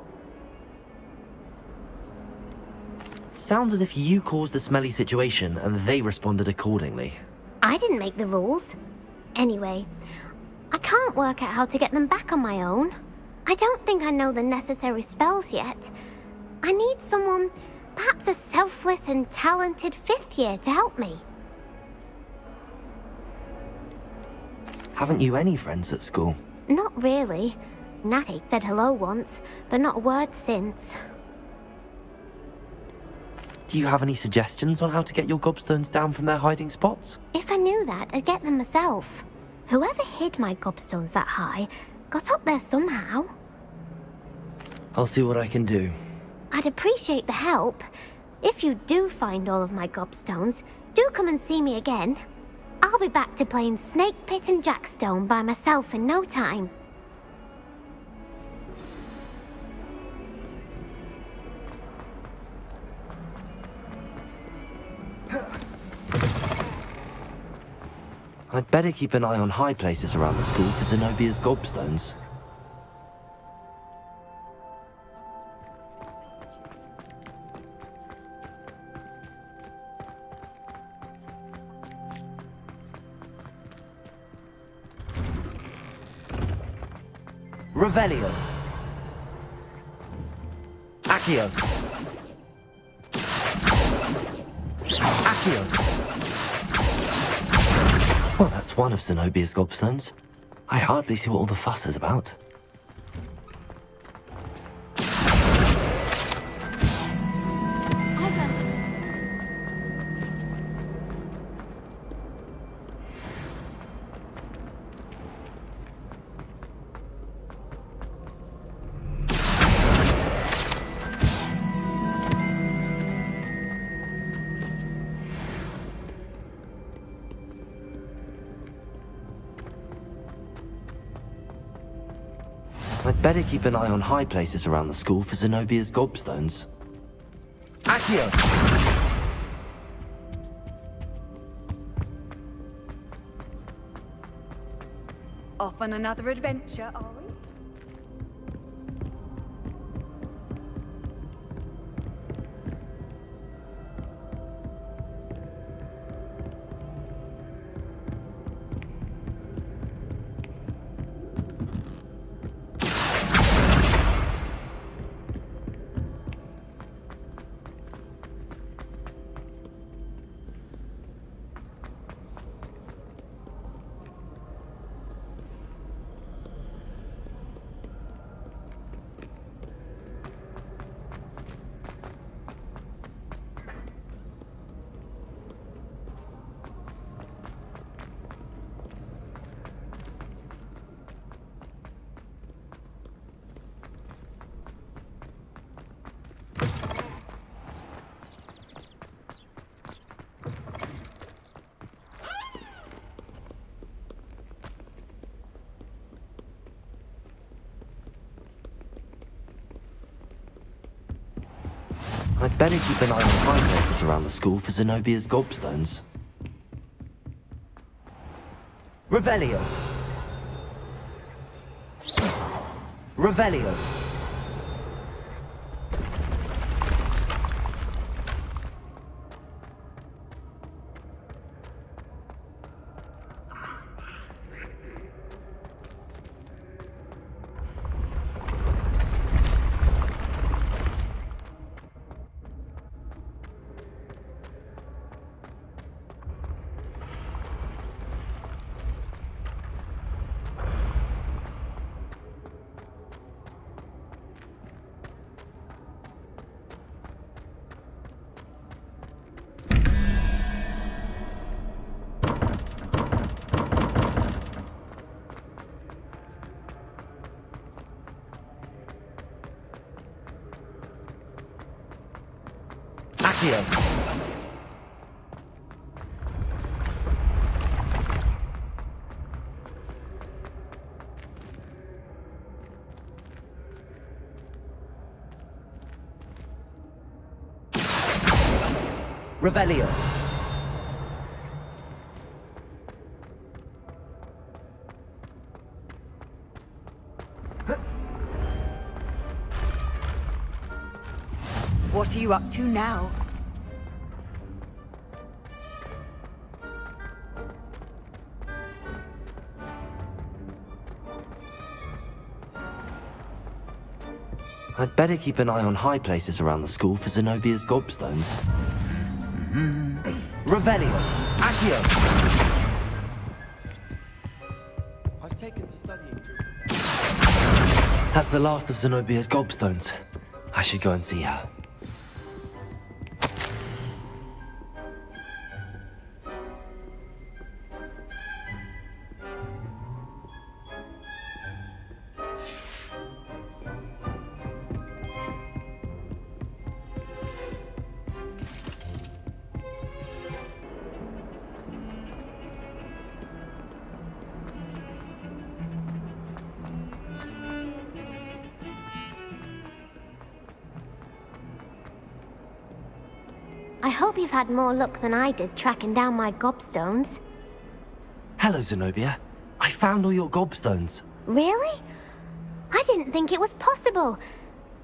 Sounds as if you caused the smelly situation and they responded accordingly. I didn't make the rules. Anyway, I can't work out how to get them back on my own. I don't think I know the necessary spells yet. I need someone, perhaps a selfless and talented fifth year to help me. Haven't you any friends at school? Not really. Natty said hello once, but not a word since. Do you have any suggestions on how to get your gobstones down from their hiding spots? If I knew that, I'd get them myself. Whoever hid my gobstones that high got up there somehow. I'll see what I can do. I'd appreciate the help. If you do find all of my gobstones, do come and see me again. I'll be back to playing Snake Pit and Jackstone by myself in no time. I'd better keep an eye on high places around the school for Zenobia's gobstones. Revelio. Accio. Accio. Well, that's one of Zenobia's gobstones. I hardly see what all the fuss is about. I'd better keep an eye on high places around the school for Zenobia's gobstones. Accio! Off on another adventure, are we? I'd better keep an eye on high places around the school for Zenobia's gobstones. Revelio! Revelio! Accio. Revelio. What are you up to now? I'd better keep an eye on high places around the school for Zenobia's gobstones. Revelio! Accio! I've taken to studying. That's the last of Zenobia's gobstones. I should go and see her. I hope you've had more luck than I did tracking down my gobstones. Hello, Zenobia. I found all your gobstones. Really? I didn't think it was possible.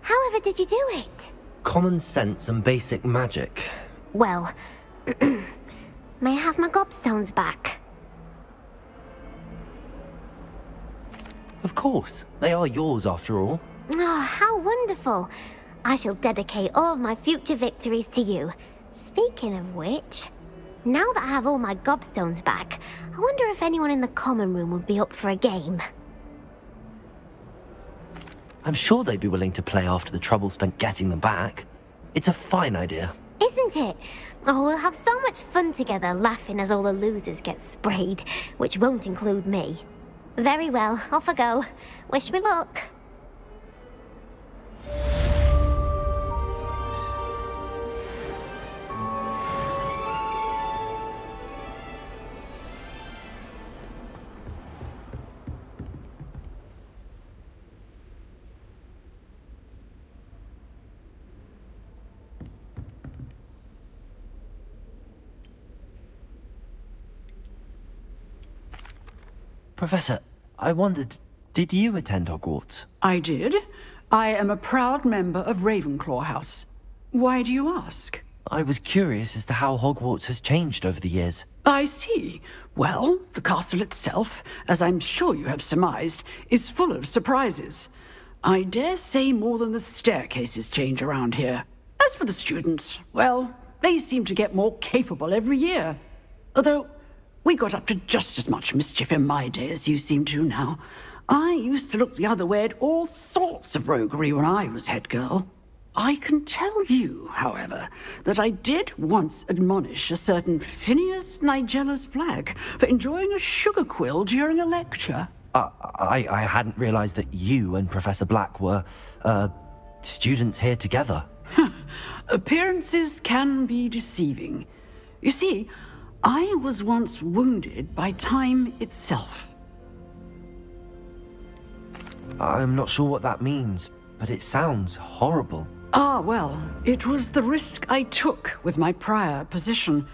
However did you do it? Common sense and basic magic. Well, may I have my gobstones back? Of course. They are yours after all. Oh, how wonderful. I shall dedicate all of my future victories to you. Speaking of which, now that I have all my gobstones back, I wonder if anyone in the common room would be up for a game. I'm sure they'd be willing to play after the trouble spent getting them back. It's a fine idea. Isn't it? Oh, we'll have so much fun together laughing as all the losers get sprayed, which won't include me. Very well, off I go. Wish me luck. Professor, I wondered, did you attend Hogwarts? I did. I am a proud member of Ravenclaw House. Why do you ask? I was curious as to how Hogwarts has changed over the years. I see. Well, the castle itself, as I'm sure you have surmised, is full of surprises. I dare say more than the staircases change around here. As for the students, well, they seem to get more capable every year. Although, we got up to just as much mischief in my day as you seem to now. I used to look the other way at all sorts of roguery when I was head girl. I can tell you, however, that I did once admonish a certain Phineas Nigellus Black for enjoying a sugar quill during a lecture. I hadn't realized that you and Professor Black were, students here together. Appearances can be deceiving. You see, I was once wounded by time itself. I'm not sure what that means, but it sounds horrible. Ah, well, it was the risk I took with my prior position.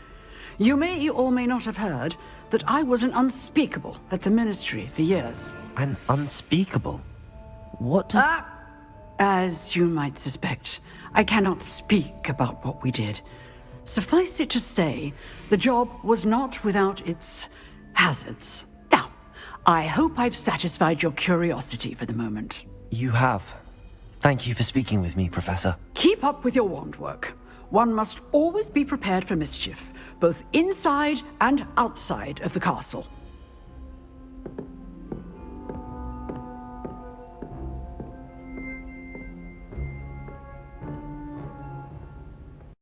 You may or may not have heard that I was an unspeakable at the Ministry for years. An unspeakable? What does... As you might suspect, I cannot speak about what we did. Suffice it to say, the job was not without its hazards. Now, I hope I've satisfied your curiosity for the moment. You have. Thank you for speaking with me, Professor. Keep up with your wand work. One must always be prepared for mischief, both inside and outside of the castle.